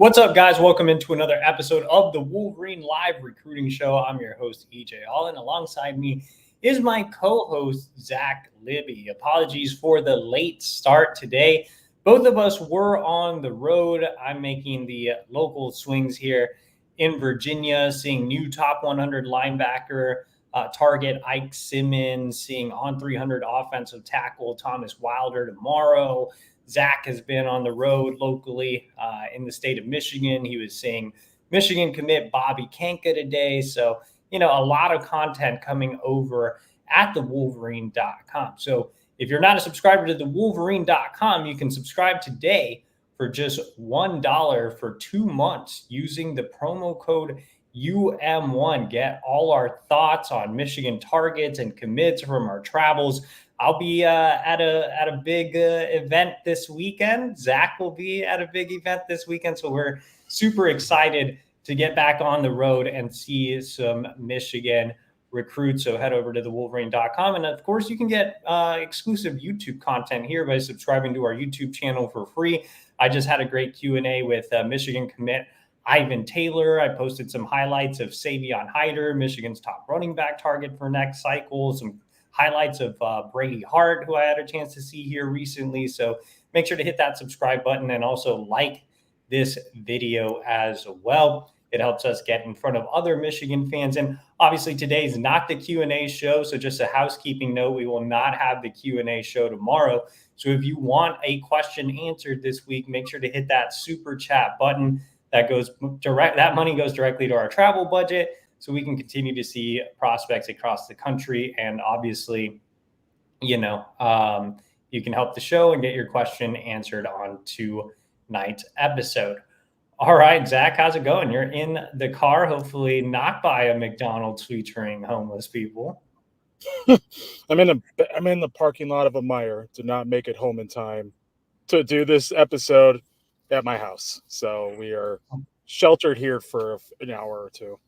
What's up, guys? Welcome into another episode of the Wolverine Live Recruiting Show. I'm your host, EJ All, and alongside me is my co-host, Zach Libby. Apologies for the late start today. Both of us were on the road. I'm making the local swings here in Virginia, seeing new top 100 linebacker target Ike Simmons, seeing on 300 offensive tackle Thomas Wilder tomorrow. Zach has been on the road locally in the state of Michigan. He was seeing Michigan commit Bobby Kanka today. So, a lot of content coming over at thewolverine.com. So if you're not a subscriber to thewolverine.com, you can subscribe today for just $1 for 2 months using the promo code UM1. Get all our thoughts on Michigan targets and commits from our travels. I'll be at a big event this weekend. Zach will be at a big event this weekend. So we're super excited to get back on the road and see some Michigan recruits. So head over to thewolverine.com. And of course, you can get exclusive YouTube content here by subscribing to our YouTube channel for free. I just had a great Q&A with Michigan commit Ivan Taylor. I posted some highlights of Savion Hyder, Michigan's top running back target for next cycle, some highlights of Brady Hart, who I had a chance to see here recently. So make sure to hit that subscribe button and also like this video as well. It helps us get in front of other Michigan fans. And obviously today is not the Q&A show. So just a housekeeping note, we will not have the Q&A show tomorrow. So if you want a question answered this week, make sure to hit that super chat button. That money goes directly to our travel budget, so we can continue to see prospects across the country. And obviously, you can help the show and get your question answered on tonight's episode. All right, Zach, how's it going? You're in the car, hopefully not by a McDonald's featuring homeless people. I'm in the parking lot of a Meijer to not make it home in time to do this episode at my house. So we are sheltered here for an hour or two.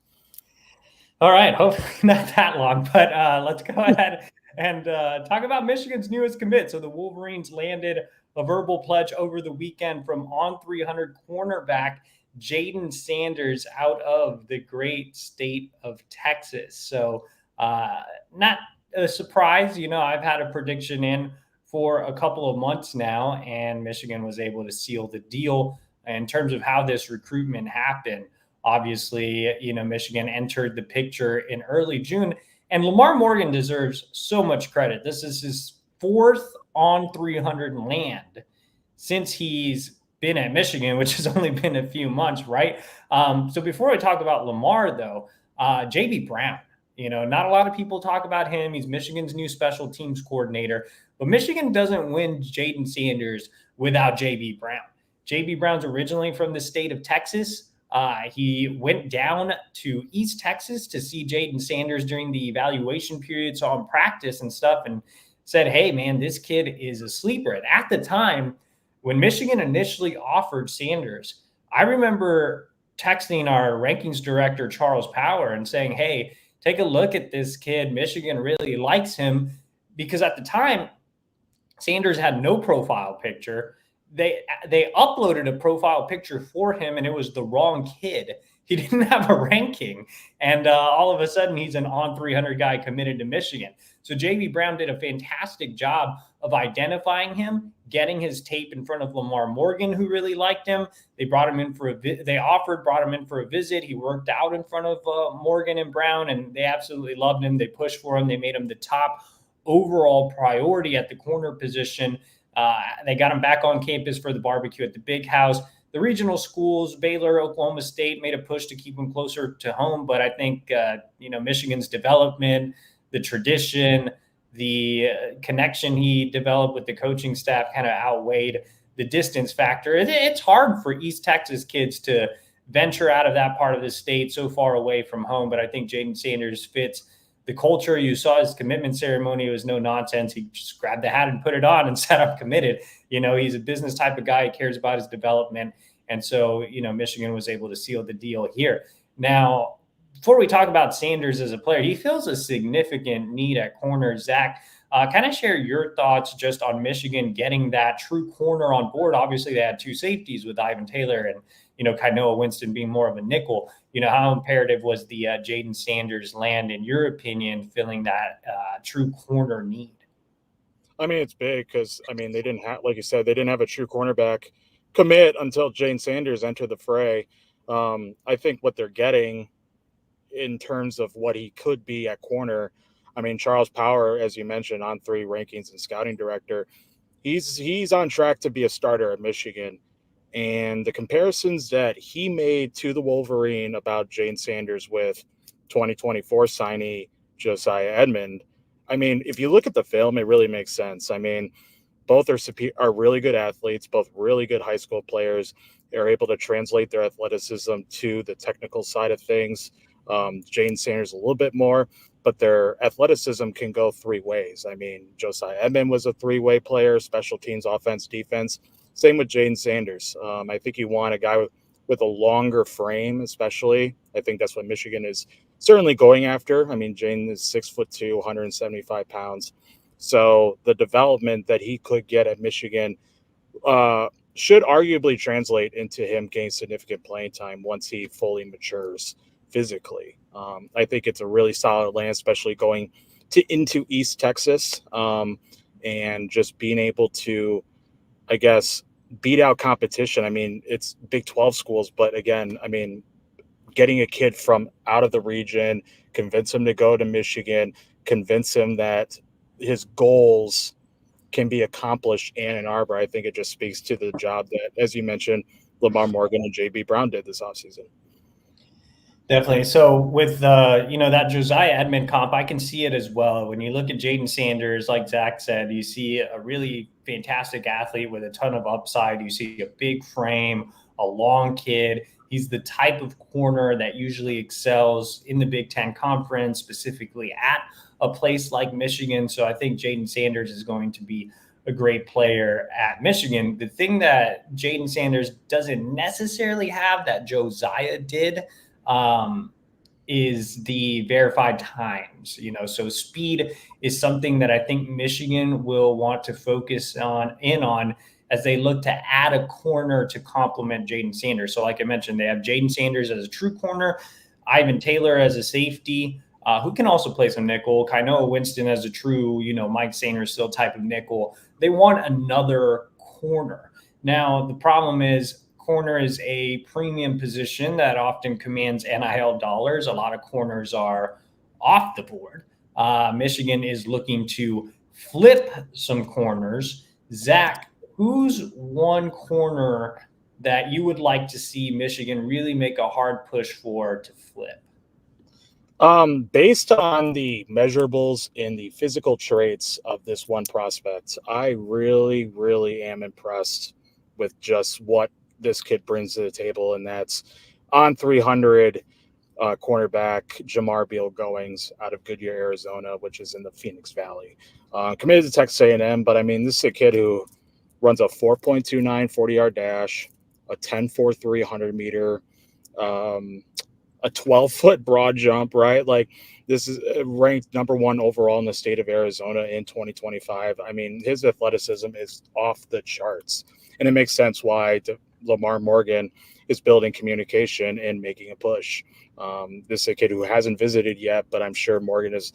All right, hopefully not that long, but let's go ahead and talk about Michigan's newest commit. So the Wolverines landed a verbal pledge over the weekend from on 300 cornerback Jayden Sanders out of the great state of Texas. So not a surprise. I've had a prediction in for a couple of months now, and Michigan was able to seal the deal in terms of how this recruitment happened. Obviously, Michigan entered the picture in early June, and Lamar Morgan deserves so much credit. This is his fourth on 300 land since he's been at Michigan, which has only been a few months, right? So before I talk about Lamar, though, J.B. Brown, not a lot of people talk about him. He's Michigan's new special teams coordinator, but Michigan doesn't win Jayden Sanders without J.B. Brown. J.B. Brown's originally from the state of Texas. He went down to East Texas to see Jayden Sanders during the evaluation period, saw him practice and stuff, and said, hey, man, this kid is a sleeper. And at the time, when Michigan initially offered Sanders, I remember texting our rankings director, Charles Power, and saying, hey, take a look at this kid. Michigan really likes him, because at the time, Sanders had no profile picture. They uploaded a profile picture for him, and it was the wrong kid. He didn't have a ranking. And all of a sudden, he's an on 300 guy committed to Michigan. So J.B. Brown did a fantastic job of identifying him, getting his tape in front of Lamar Morgan, who really liked him. They brought him in for brought him in for a visit. He worked out in front of Morgan and Brown, and they absolutely loved him. They pushed for him. They made him the top overall priority at the corner position. They got him back on campus for the barbecue at the Big House. The regional schools, Baylor, Oklahoma State, made a push to keep him closer to home. But I think, Michigan's development, the tradition, the connection he developed with the coaching staff kind of outweighed the distance factor. It's hard for East Texas kids to venture out of that part of the state so far away from home. But I think Jayden Sanders fits the culture. You saw his commitment ceremony. It was no nonsense. He just grabbed the hat and put it on and said, I'm committed. He's a business type of guy. He cares about his development. And so, Michigan was able to seal the deal here. Now, before we talk about Sanders as a player, he fills a significant need at corner. Zach, Kind of share your thoughts just on Michigan getting that true corner on board. Obviously, they had two safeties with Ivan Taylor and, Kainoa Winston being more of a nickel. How imperative was the Jayden Sanders land, in your opinion, filling that true corner need? I mean, it's big because, I mean, they didn't have, like you said, they didn't have a true cornerback commit until Jayden Sanders entered the fray. I think what they're getting in terms of what he could be at corner, I mean, Charles Power, as you mentioned, on 3 rankings and scouting director, he's on track to be a starter at Michigan. And the comparisons that he made to the Wolverine about Jayden Sanders with 2024 signee Josiah Edmond, I mean, if you look at the film, it really makes sense. I mean, both are really good athletes, both really good high school players. They're able to translate their athleticism to the technical side of things. Jayden Sanders a little bit more, but their athleticism can go 3 ways. I mean, Josiah Edmond was a 3-way player, special teams, offense, defense. Same with Jayden Sanders. I think you want a guy with a longer frame, especially. I think that's what Michigan is certainly going after. I mean, Jayden is 6'2", 175 pounds. So the development that he could get at Michigan should arguably translate into him gaining significant playing time once he fully matures physically. I think it's a really solid land, especially going into East Texas, and just being able to, I guess, beat out competition. I mean, it's Big 12 schools, but again, I mean, getting a kid from out of the region, convince him to go to Michigan, convince him that his goals can be accomplished in Ann Arbor. I think it just speaks to the job that, as you mentioned, Lamar Morgan and JB Brown did this offseason. Definitely. So with that Josiah Edmond comp, I can see it as well. When you look at Jayden Sanders, like Zach said, you see a really fantastic athlete with a ton of upside. You see a big frame, a long kid. He's the type of corner that usually excels in the Big Ten Conference, specifically at a place like Michigan. So I think Jayden Sanders is going to be a great player at Michigan. The thing that Jayden Sanders doesn't necessarily have that Josiah did is the verified times. So speed is something that I think Michigan will want to focus on as they look to add a corner to complement Jayden Sanders. So like I mentioned, they have Jayden Sanders as a true corner, Ivan Taylor as a safety, who can also play some nickel, Kainoa Winston as a true, Mike Sanders type of nickel. They want another corner. Now, the problem is, corner is a premium position that often commands NIL dollars. A lot of corners are off the board. Michigan is looking to flip some corners. Zach, who's one corner that you would like to see Michigan really make a hard push for to flip? Based on the measurables and the physical traits of this one prospect, I really, really am impressed with just what this kid brings to the table, and that's on 300 cornerback Jamar Beal Goings out of Goodyear, Arizona, which is in the Phoenix Valley. Committed to Texas A&M, but I mean, this is a kid who runs a 4.29 40-yard dash, a 10.43 100-meter, a 12-foot broad jump, right? Like, this is ranked number 1 overall in the state of Arizona in 2025. I mean, his athleticism is off the charts, and it makes sense why Lamar Morgan is building communication and making a push. This is a kid who hasn't visited yet, but I'm sure Morgan is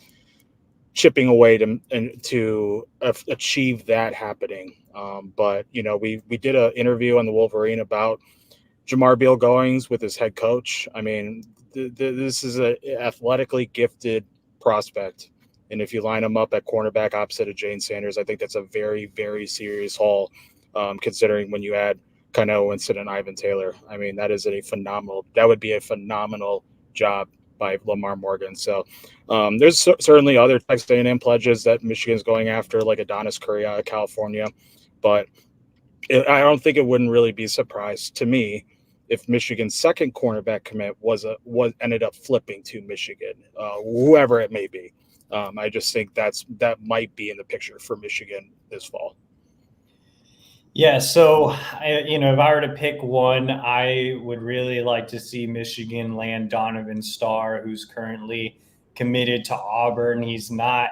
chipping away to achieve that happening. But we did an interview on the Wolverine about Jamar Beal Goings with his head coach. I mean, this is an athletically gifted prospect, and if you line him up at cornerback opposite of Jayden Sanders, I think that's a very, very serious haul. Considering when you add Kainoa Winston and Ivan Taylor, I mean, that would be a phenomenal job by Lamar Morgan. So there's certainly other Texas A&M pledges that Michigan's going after, like Adonis Curry out of California, but I don't think it wouldn't really be a surprise to me if Michigan's second cornerback commit was ended up flipping to Michigan, whoever it may be. I just think that might be in the picture for Michigan this fall. Yeah, so if I were to pick one, I would really like to see Michigan land Donovan Star, who's currently committed to Auburn. He's not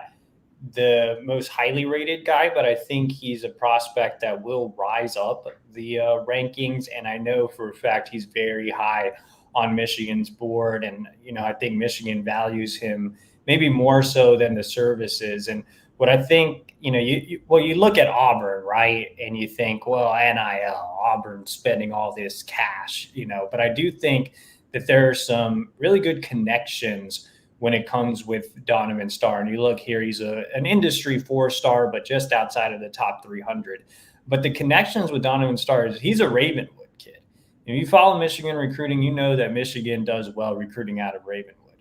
the most highly rated guy, but I think he's a prospect that will rise up the rankings. And I know for a fact he's very high on Michigan's board. And, I think Michigan values him maybe more so than the services. And what I think, you look at Auburn, right? And you think, well, NIL, Auburn spending all this cash, but I do think that there are some really good connections when it comes with Donovan Star. And you look here, he's an industry 4-star, but just outside of the top 300. But the connections with Donovan Star is he's a Ravenwood kid. If you follow Michigan recruiting, you know that Michigan does well recruiting out of Ravenwood.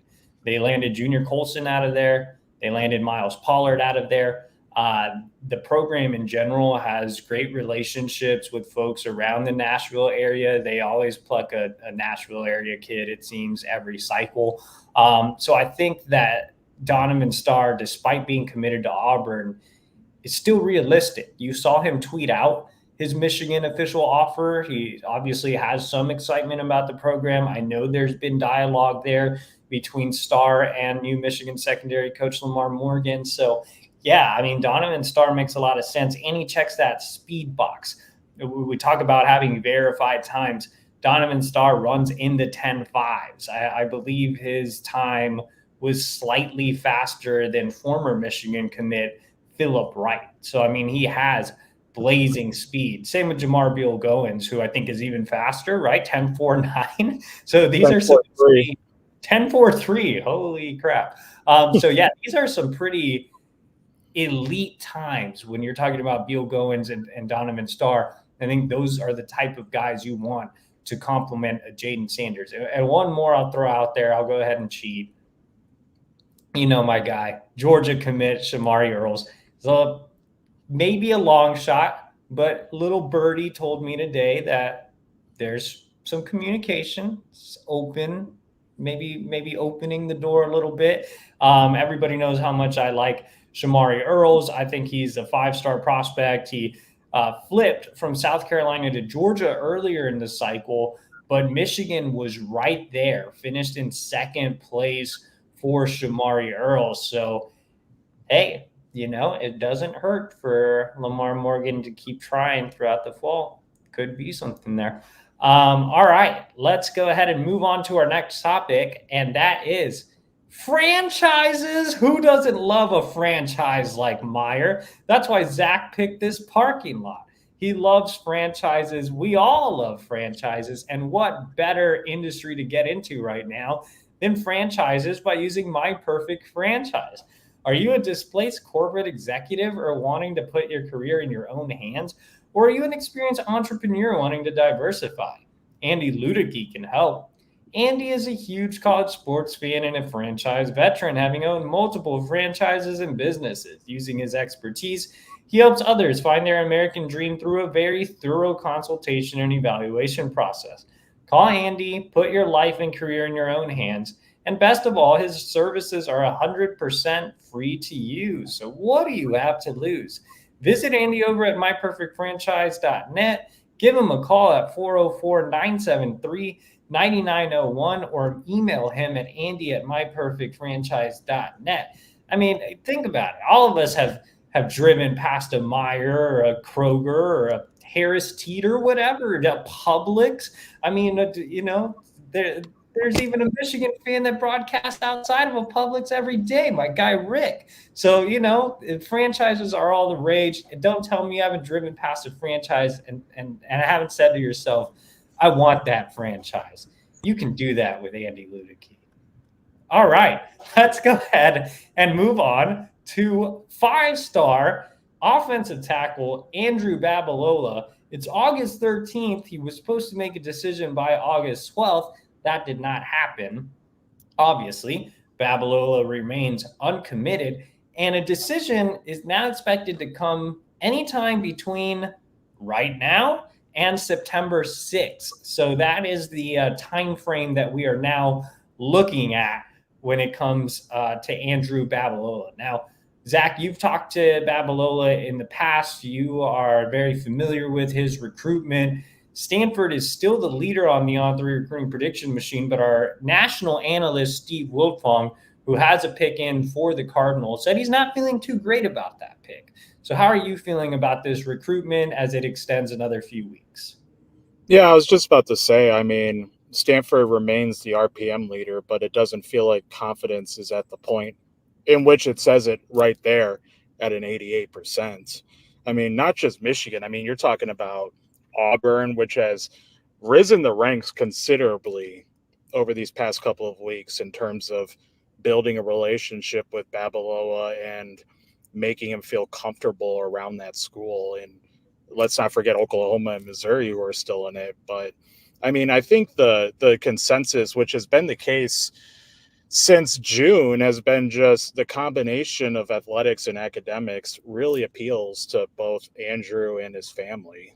They landed Junior Colson out of there. They landed Miles Pollard out of there. The program in general has great relationships with folks around the Nashville area. They always pluck a Nashville area kid, it seems, every cycle. So I think that Donovan Star, despite being committed to Auburn, is still realistic. You saw him tweet out his Michigan official offer. He obviously has some excitement about the program. I know there's been dialogue there between Star and new Michigan secondary coach Lamar Morgan. So, yeah, I mean, Donovan Star makes a lot of sense, and he checks that speed box. We talk about having verified times. Donovan Star runs in the 10.5s. I believe his time was slightly faster than former Michigan commit Phillip Wright. So, I mean, he has blazing speed. Same with Jamar Beal Goins, who I think is even faster, right? 10.49. So these are some 10.43. Holy crap. So, yeah, these are some pretty elite times when you're talking about Beal Goins and Donovan Star. I think those are the type of guys you want to complement a Jayden Sanders. And one more I'll throw out there. I'll go ahead and cheat. My guy, Georgia commit Shamari Earls. So maybe a long shot, but little birdie told me today that there's some communication. It's open, maybe opening the door a little bit. Everybody knows how much I like Shamari Earls. I think he's a 5-star prospect. He flipped from South Carolina to Georgia earlier in the cycle, but Michigan was right there, finished in second place for Shamari Earl. So, hey, it doesn't hurt for Lamar Morgan to keep trying throughout the fall. Could be something there. All right, let's go ahead and move on to our next topic, and that is franchises. Who doesn't love a franchise like Meyer? That's why Zach picked this parking lot. He loves franchises. We all love franchises. And what better industry to get into right now than franchises by using My Perfect Franchise? Are you a displaced corporate executive or wanting to put your career in your own hands? Or are you an experienced entrepreneur wanting to diversify? Andy Luedecke can help. Andy is a huge college sports fan and a franchise veteran, having owned multiple franchises and businesses. Using his expertise, he helps others find their American dream through a very thorough consultation and evaluation process. Call Andy, put your life and career in your own hands, and best of all, his services are 100% free to use. So what do you have to lose? Visit Andy over at myperfectfranchise.net. Give him a call at 404-973-9901 or email him at andy@myperfectfranchise.net. I mean, think about it. All of us have driven past a Meijer or a Kroger or a Harris Teeter, whatever, a Publix. I mean, there's even a Michigan fan that broadcasts outside of a Publix every day, my guy Rick. So, franchises are all the rage. And don't tell me you haven't driven past a franchise and haven't said to yourself, I want that franchise. You can do that with Andy Luedecke. All right, let's go ahead and move on to 5-star offensive tackle Andrew Babalola. It's August 13th. He was supposed to make a decision by August 12th. That did not happen. Obviously, Babalola remains uncommitted, and a decision is now expected to come anytime between right now and September 6th. So that is the time frame that we are now looking at when it comes to Andrew Babalola. Now, Zach, you've talked to Babalola in the past. You are very familiar with his recruitment. Stanford is still the leader on the On3 recruiting prediction machine, but our national analyst, Steve Wiltfong, who has a pick in for the Cardinals, said he's not feeling too great about that pick. So how are you feeling about this recruitment as it extends another few weeks? Yeah, I was just about to say, I mean, Stanford remains the RPM leader, but it doesn't feel like confidence is at the point in which it says it right there at an 88%. I mean, not just Michigan. I mean, you're talking about Auburn, which has risen the ranks considerably over these past couple of weeks in terms of building a relationship with Babalola and making him feel comfortable around that school. And let's not forget Oklahoma and Missouri who are still in it. But I mean, I think the consensus, which has been the case since June, has been just the combination of athletics and academics really appeals to both Andrew and his family.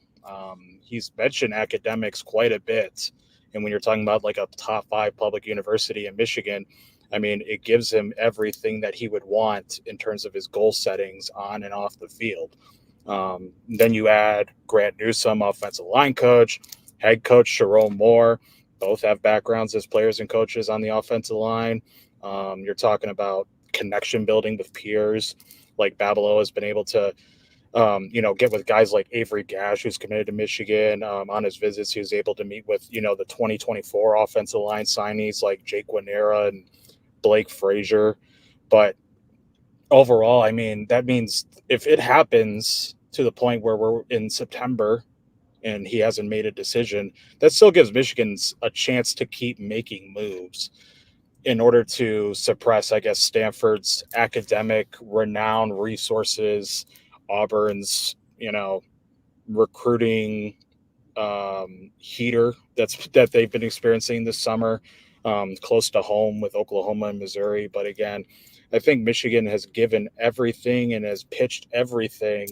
He's mentioned academics quite a bit. And when you're talking about like a top 5 public university in Michigan, I mean, it gives him everything that he would want in terms of his goal settings on and off the field. Then you add Grant Newsome, offensive line coach, head coach Sharon Moore. Both have backgrounds as players and coaches on the offensive line. You're talking about connection building with peers. Like Babalola has been able to, get with guys like Avery Gash, who's committed to Michigan. On his visits, he was able to meet with, the 2024 offensive line signees like Jake Wanera and Blake Frazier. But overall, I mean, that means if it happens to the point where we're in September and he hasn't made a decision, that still gives Michigan a chance to keep making moves in order to suppress, I guess, Stanford's academic renown, resources, Auburn's, recruiting heater that they've been experiencing this summer, close to home with Oklahoma and Missouri. But again, I think Michigan has given everything and has pitched everything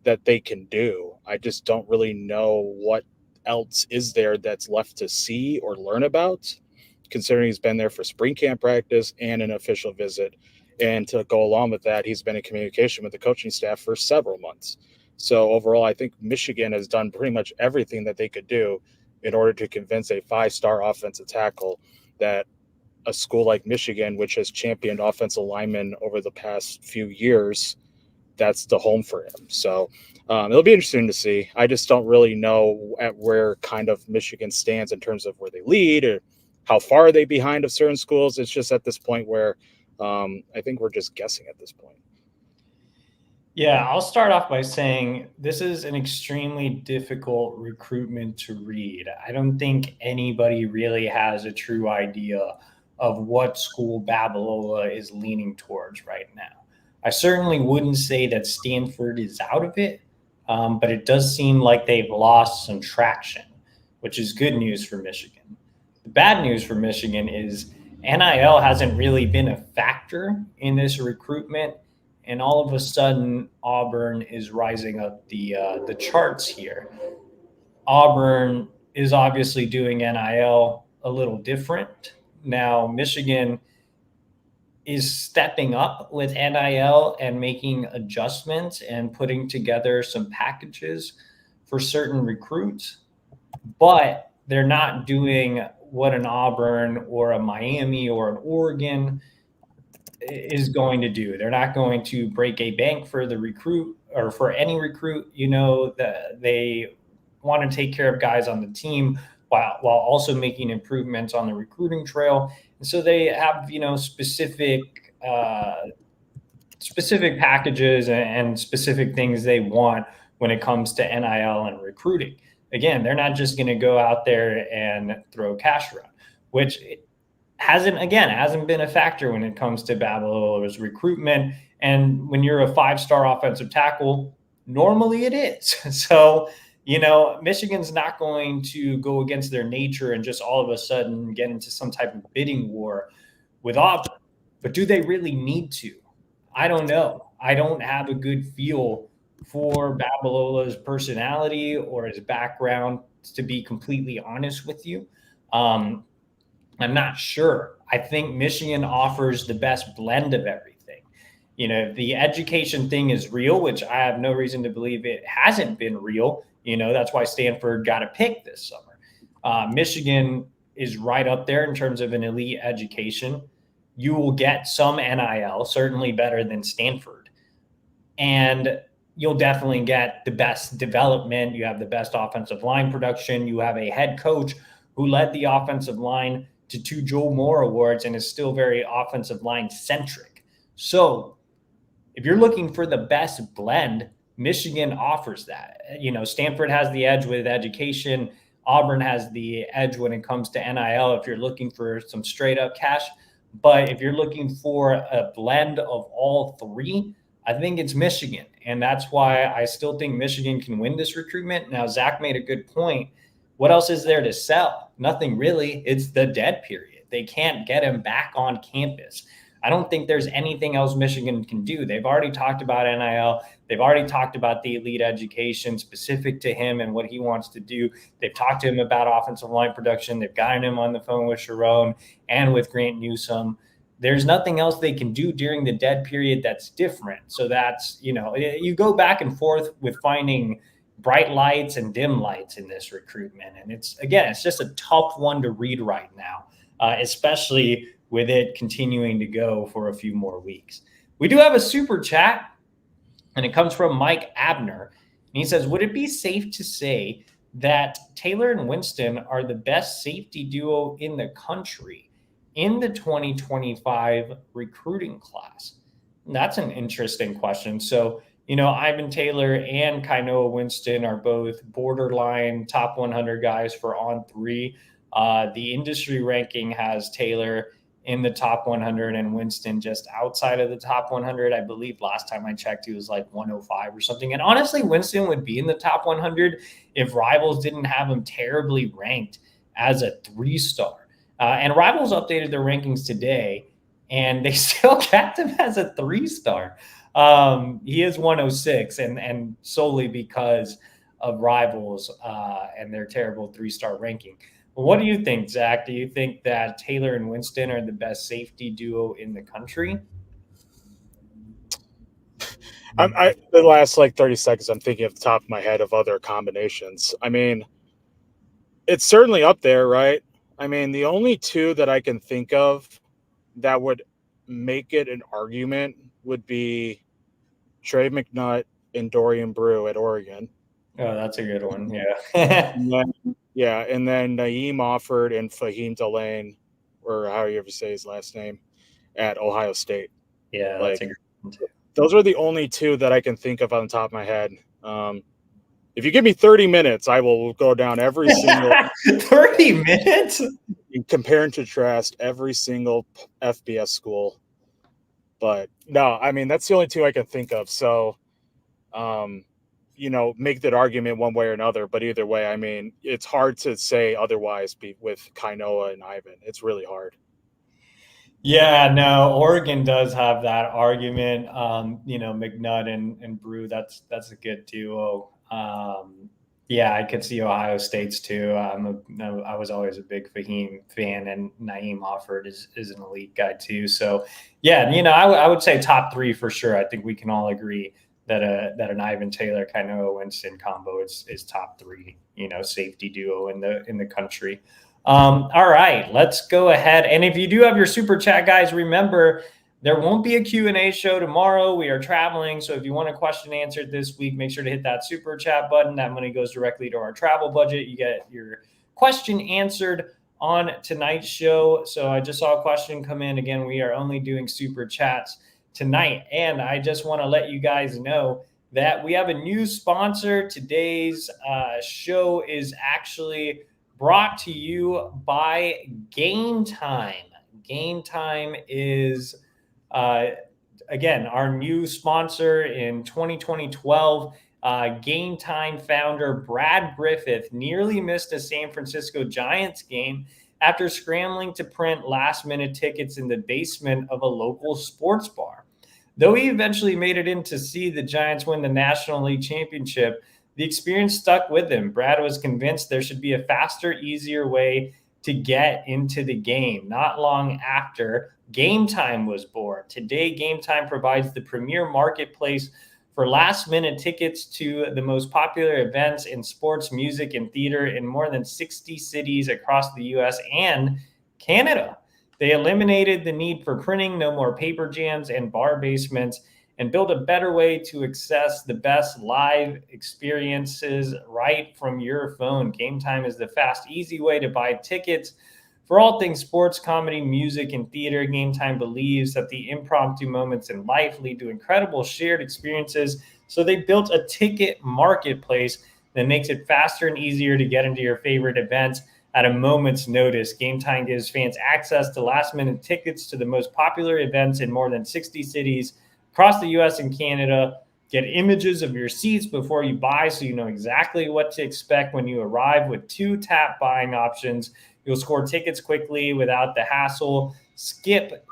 that they can do. I just don't really know what else is there that's left to see or learn about, considering he's been there for spring camp practice and an official visit. And to go along with that, he's been in communication with the coaching staff for several months. So overall, I think Michigan has done pretty much everything that they could do in order to convince a 5-star offensive tackle that a school like Michigan, which has championed offensive linemen over the past few years, that's the home for him. So it'll be interesting to see. I just don't really know at where kind of Michigan stands in terms of where they lead or how far are they behind of certain schools. It's just at this point where I think we're just guessing at this point. Yeah, I'll start off by saying this is an extremely difficult recruitment to read. I don't think anybody really has a true idea of what school Babalola is leaning towards right now. I certainly wouldn't say that Stanford is out of it, but it does seem like they've lost some traction, which is good news for Michigan. The bad news for Michigan is NIL hasn't really been a factor in this recruitment. And all of a sudden, Auburn is rising up the charts here. Auburn is obviously doing NIL a little different. Now, Michigan is stepping up with NIL and making adjustments and putting together some packages for certain recruits, but they're not doing what an Auburn or a Miami or an Oregon is going to do. They're not going to break a bank for the recruit or for any recruit. That they want to take care of guys on the team while also making improvements on the recruiting trail. And so they have, specific packages and specific things they want when it comes to NIL and recruiting. Again, they're not just going to go out there and throw cash around, which hasn't been a factor when it comes to Babalola's recruitment. And when you're a 5-star offensive tackle, normally it is. So, Michigan's not going to go against their nature and just all of a sudden get into some type of bidding war with Auburn. But do they really need to? I don't know. I don't have a good feel for Babalola's personality or his background, to be completely honest with you. I'm not sure. I think Michigan offers the best blend of everything. The education thing is real, which I have no reason to believe it hasn't been real. That's why Stanford got a pick this summer. Michigan is right up there in terms of an elite education. you will get some NIL, certainly better than Stanford. And you'll definitely get the best development. You have the best offensive line production. You have a head coach who led the offensive line to 2 Joel Moore awards and is still very offensive line centric. So if you're looking for the best blend, Michigan offers that. Stanford has the edge with education. Auburn has the edge when it comes to NIL if you're looking for some straight up cash. But if you're looking for a blend of all three, I think it's Michigan. And that's why I still think Michigan can win this recruitment. Now, Zach made a good point. What else is there to sell? Nothing really. It's the dead period. They can't get him back on campus. I don't think there's anything else Michigan can do. They've already talked about NIL. They've already talked about the elite education specific to him and what he wants to do. They've talked to him about offensive line production. They've gotten him on the phone with Sharon and with Grant Newsome. There's nothing else they can do during the dead period that's different. So that's, you go back and forth with finding bright lights and dim lights in this recruitment. And it's just a tough one to read right now, especially with it continuing to go for a few more weeks. We do have a super chat, and it comes from Mike Abner. And he says, would it be safe to say that Taylor and Winston are the best safety duo in the country in the 2025 recruiting class? And that's an interesting question. So, Ivan Taylor and Kainoa Winston are both borderline top 100 guys for On3. The industry ranking has Taylor in the top 100 and Winston just outside of the top 100. I believe last time I checked, he was like 105 or something. And honestly, Winston would be in the top 100 if Rivals didn't have him terribly ranked as a 3-star. And Rivals updated their rankings today, and they still kept him as a 3-star. He is 106, and solely because of Rivals and their terrible 3-star ranking. What do you think, Zach? Do you think that Taylor and Winston are the best safety duo in the country? The last 30 seconds, I'm thinking off the top of my head of other combinations. I mean, it's certainly up there, right? I mean, the only two that I can think of that would make it an argument would be Trey McNutt and Dorian Brew at Oregon. Oh, that's a good one. Yeah. And then Naeem Offord and Fahim Delane, or however you ever say his last name, at Ohio State. Yeah, that's a good one too. Those are the only two that I can think of on the top of my head. If you give me 30 minutes, I will go down every single 30 minutes? Compare and contrast every single FBS school. But no, I mean, that's the only two I can think of. So, make that argument one way or another. But either way, I mean, it's hard to say otherwise with Kainoa and Ivan. It's really hard. Yeah, no, Oregon does have that argument. McNutt and Brew, that's a good duo. I could see Ohio State's too. I was always a big Fahim fan, and Naeem Offord is an elite guy too. So, I would say top 3 for sure. I think we can all agree that an Ivan Taylor Kainoa Winston combo is top 3. Safety duo in the country. All right, let's go ahead. And if you do have your super chat, guys, remember there won't be a Q&A show tomorrow. We are traveling. So if you want a question answered this week, make sure to hit that super chat button. That money goes directly to our travel budget. You get your question answered on tonight's show. So I just saw a question come in. Again, we are only doing super chats tonight. And I just want to let you guys know that we have a new sponsor. Today's show is actually brought to you by Gametime. Gametime is, again, our new sponsor in 2012. Gametime founder Brad Griffith nearly missed a San Francisco Giants game after scrambling to print last-minute tickets in the basement of a local sports bar. Though he eventually made it in to see the Giants win the National League Championship, the experience stuck with him. Brad was convinced there should be a faster, easier way to get into the game. Not long after, Gametime was born. Today, Gametime provides the premier marketplace for last-minute tickets to the most popular events in sports, music, and theater in more than 60 cities across the U.S. and Canada. They eliminated the need for printing, no more paper jams and bar basements, and built a better way to access the best live experiences right from your phone. Gametime is the fast, easy way to buy tickets for all things sports, comedy, music, and theater. Gametime believes that the impromptu moments in life lead to incredible shared experiences. So they built a ticket marketplace that makes it faster and easier to get into your favorite events at a moment's notice. Gametime gives fans access to last-minute tickets to the most popular events in more than 60 cities across the US and Canada. Get images of your seats before you buy so you know exactly what to expect when you arrive. With 2 tap buying options, you'll score tickets quickly without the hassle. Skip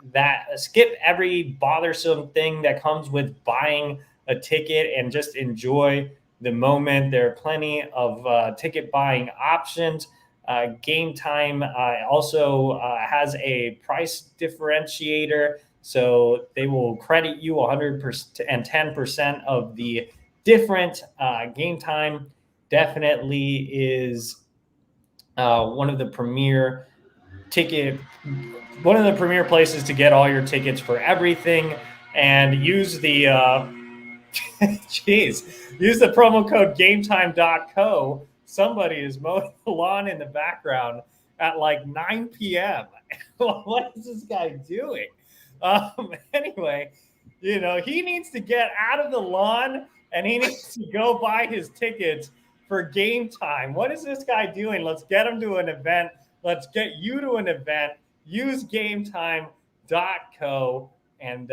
every bothersome thing that comes with buying a ticket and just enjoy the moment. There are plenty of ticket buying options. Gametime also has a price differentiator, so they will credit you 110% of the different. Gametime definitely is one of the premier places to get all your tickets for everything. And use the use the promo code gametime.co. Somebody is mowing the lawn in the background at like 9 p.m. What is this guy doing? Anyway, he needs to get out of the lawn and he needs to go buy his tickets for Gametime. What is this guy doing? Let's get him to an event. Let's get you to an event. Use gametime.co and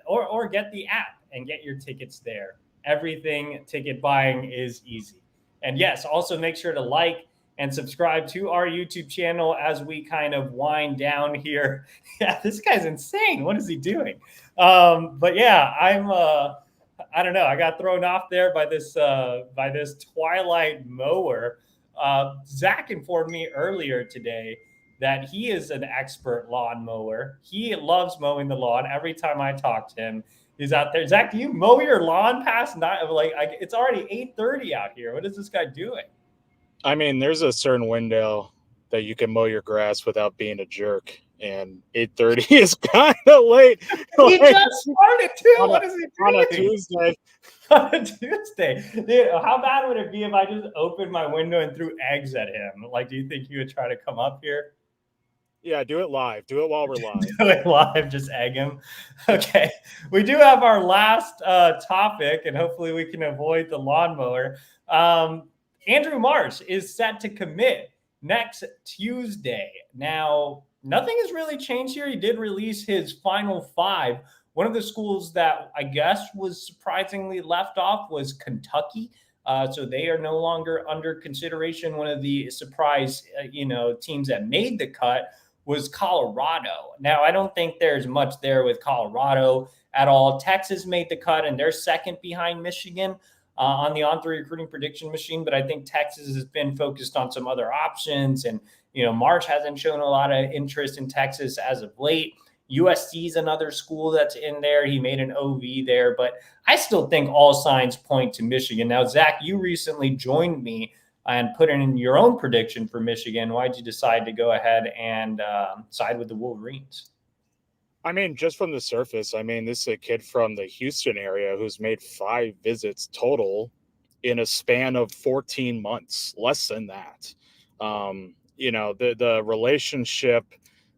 or get the app and get your tickets there. Everything ticket buying is easy. And yes, also make sure to like and subscribe to our YouTube channel as we kind of wind down here. Yeah, this guy's insane. What is he doing? But yeah, I don't know. I got thrown off there by this Twilight mower. Zach informed me earlier today that he is an expert lawn mower. He loves mowing the lawn. Every time I talk to him, he's out there. Zach, do you mow your lawn past nine? It's already 8:30 out here. What is this guy doing? I mean, there's a certain window that you can mow your grass without being a jerk, and 8:30 is kind of late. He just started too. What is he doing? On a Tuesday. On a Tuesday. Dude, how bad would it be if I just opened my window and threw eggs at him? Like, do you think he would try to come up here? Yeah, do it live. Do it while we're live. Do it live. Just egg him. Okay. We do have our last topic, and hopefully we can avoid the lawnmower. Andrew Marsh is set to commit next Tuesday. Now, nothing has really changed here. He did release his final 5. One of the schools that I guess was surprisingly left off was Kentucky. So they are no longer under consideration. One of the surprise, teams that made the cut was Colorado. Now, I don't think there's much there with Colorado at all. Texas made the cut, and they're second behind Michigan on the On3 recruiting prediction machine. But I think Texas has been focused on some other options. And, March hasn't shown a lot of interest in Texas as of late. USC is another school that's in there. He made an OV there, but I still think all signs point to Michigan. Now, Zach, you recently joined me and put in your own prediction for Michigan. Why'd you decide to go ahead and side with the Wolverines? I mean, just from the surface, this is a kid from the Houston area who's made 5 visits total in a span of 14 months, less than that. The relationship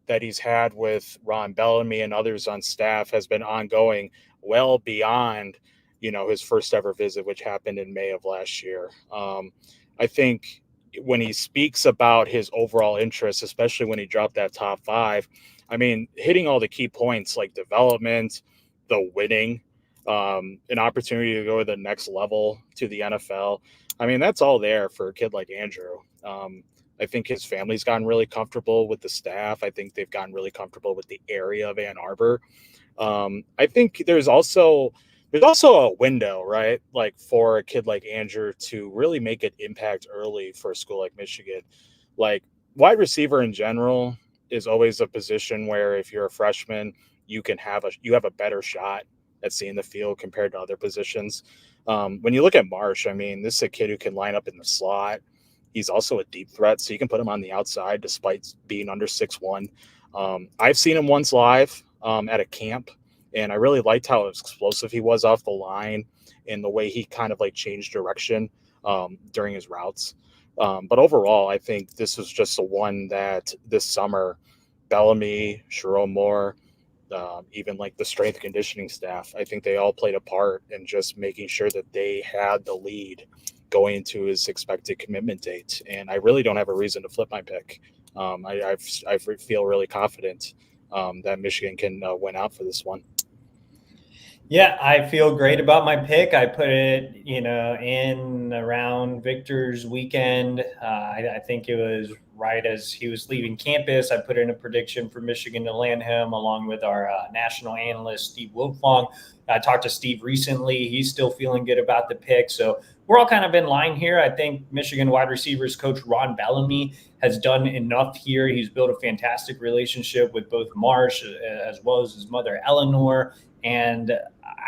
that he's had with Ron Bellamy and others on staff has been ongoing well beyond, his first ever visit, which happened in May of last year. I think when he speaks about his overall interest, especially when he dropped that top 5, hitting all the key points like development, the winning, an opportunity to go to the next level to the NFL. That's all there for a kid like Andrew. I think his family's gotten really comfortable with the staff. I think they've gotten really comfortable with the area of Ann Arbor. I think there's also a window, right? Like for a kid like Andrew to really make an impact early for a school like Michigan. Like wide receiver in general is always a position where if you're a freshman, you have a better shot at seeing the field compared to other positions. When you look at Marsh, this is a kid who can line up in the slot. He's also a deep threat, so you can put him on the outside despite being under 6'1". I've seen him once live at a camp, and I really liked how explosive he was off the line and the way he kind of like changed direction during his routes. But overall, I think this was just the one that this summer, Bellamy, Sharon Moore, even like the strength and conditioning staff, I think they all played a part in just making sure that they had the lead going into his expected commitment date. And I really don't have a reason to flip my pick. I feel really confident that Michigan can win out for this one. Yeah, I feel great about my pick. I put it, in around Victor's weekend. I think it was right as he was leaving campus. I put in a prediction for Michigan to land him, along with our national analyst, Steve Wiltfong. I talked to Steve recently. He's still feeling good about the pick. So we're all kind of in line here. I think Michigan wide receivers coach Ron Bellamy has done enough here. He's built a fantastic relationship with both Marsh as well as his mother, Eleanor. And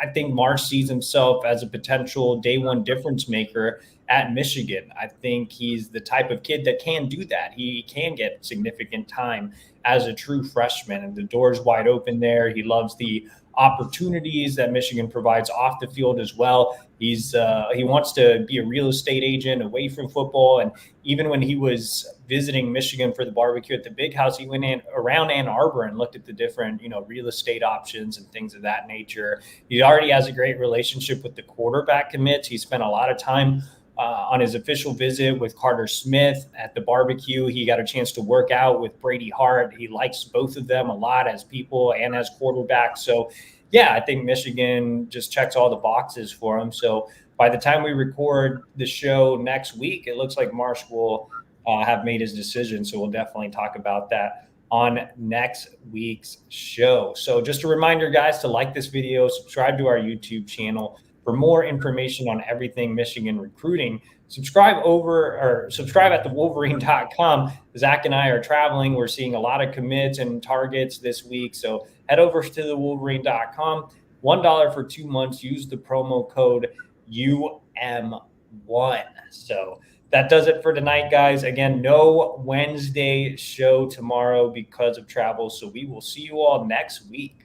I think Marsh sees himself as a potential day one difference maker at Michigan. I think he's the type of kid that can do that. He can get significant time as a true freshman, and the door's wide open there. He loves the opportunities that Michigan provides off the field as well. He wants to be a real estate agent away from football. And even when he was visiting Michigan for the barbecue at the Big House, he went in around Ann Arbor and looked at the different, real estate options and things of that nature. He already has a great relationship with the quarterback commits. He spent a lot of time on his official visit with Carter Smith at the barbecue. He got a chance to work out with Brady Hart. He likes both of them a lot as people and as quarterbacks. So, yeah, I think Michigan just checks all the boxes for him. So by the time we record the show next week, it looks like Marsh will have made his decision. So we'll definitely talk about that on next week's show. So just a reminder, guys, to like this video, subscribe to our YouTube channel. For more information on everything Michigan recruiting, subscribe at thewolverine.com. Zach and I are traveling. We're seeing a lot of commits and targets this week. So head over to thewolverine.com. $1 for 2 months. Use the promo code UM1. So that does it for tonight, guys. Again, no Wednesday show tomorrow because of travel. So we will see you all next week.